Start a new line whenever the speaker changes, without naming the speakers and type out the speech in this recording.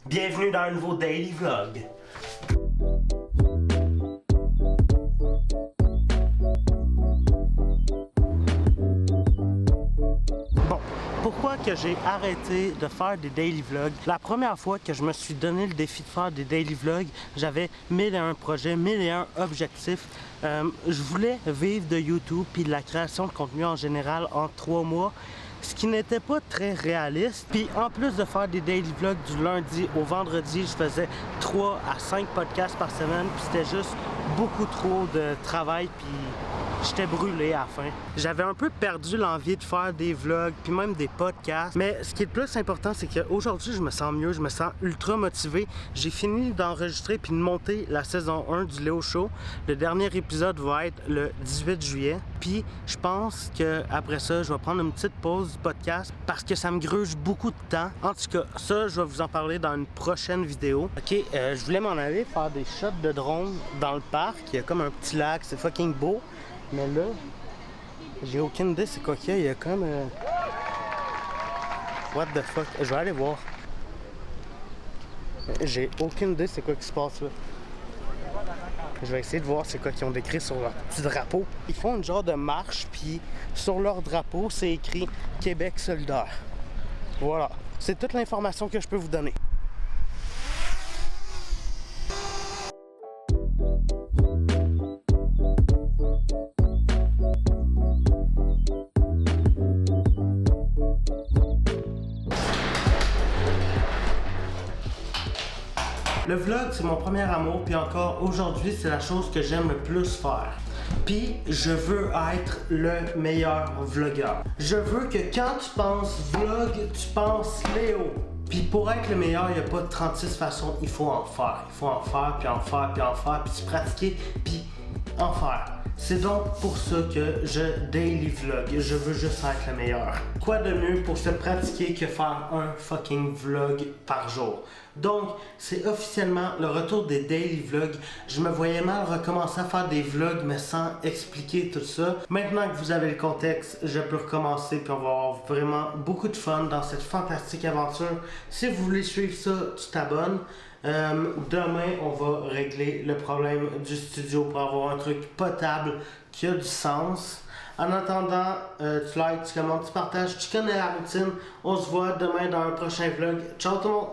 Bienvenue dans un nouveau Daily Vlog. Bon, pourquoi que j'ai arrêté de faire des daily vlogs? La première fois que je me suis donné le défi de faire des daily vlogs, j'avais 1001 projets, 1001 objectifs. Je voulais vivre de YouTube puis de la création de contenu en général en 3 mois. Ce qui n'était pas très réaliste. Puis en plus de faire des daily vlogs du lundi au vendredi, je faisais 3 à 5 podcasts par semaine. Puis c'était juste beaucoup trop de travail. Puis j'étais brûlé à la fin. J'avais un peu perdu l'envie de faire des vlogs, puis même des podcasts. Mais ce qui est le plus important, c'est qu'aujourd'hui, je me sens mieux, je me sens ultra motivé. J'ai fini d'enregistrer puis de monter la saison 1 du Léo Show. Le dernier épisode va être le 18 juillet. Puis je pense qu'après ça, je vais prendre une petite pause du podcast parce que ça me gruge beaucoup de temps. En tout cas, ça, je vais vous en parler dans une prochaine vidéo. Ok, je voulais m'en aller faire des shots de drone dans le parc. Il y a comme un petit lac, c'est fucking beau. Mais là, j'ai aucune idée c'est quoi qu'il y a. Il y a comme... What the fuck? Je vais aller voir. J'ai aucune idée c'est quoi qui se passe là. Je vais essayer de voir c'est quoi qu'ils ont décrit sur leur petit drapeau. Ils font une genre de marche, puis sur leur drapeau, c'est écrit « Québec solidaire ». Voilà. C'est toute l'information que je peux vous donner. Le vlog, c'est mon premier amour, puis encore aujourd'hui, c'est la chose que j'aime le plus faire. Puis, je veux être le meilleur vlogueur. Je veux que quand tu penses vlog, tu penses Léo. Puis pour être le meilleur, il n'y a pas de 36 façons, il faut en faire. Il faut en faire, puis en faire, puis en faire, puis se pratiquer, puis en faire. C'est donc pour ça que je daily vlog. Je veux juste être le meilleur. Quoi de mieux pour se pratiquer que faire un fucking vlog par jour? Donc, c'est officiellement le retour des daily vlogs. Je me voyais mal recommencer à faire des vlogs, mais sans expliquer tout ça. Maintenant que vous avez le contexte, je peux recommencer, puis on va avoir vraiment beaucoup de fun dans cette fantastique aventure. Si vous voulez suivre ça, tu t'abonnes. Demain, on va régler le problème du studio pour avoir un truc potable qui a du sens. En attendant, tu likes, tu commentes, tu partages, tu connais la routine. On se voit demain dans un prochain vlog. Ciao tout le monde!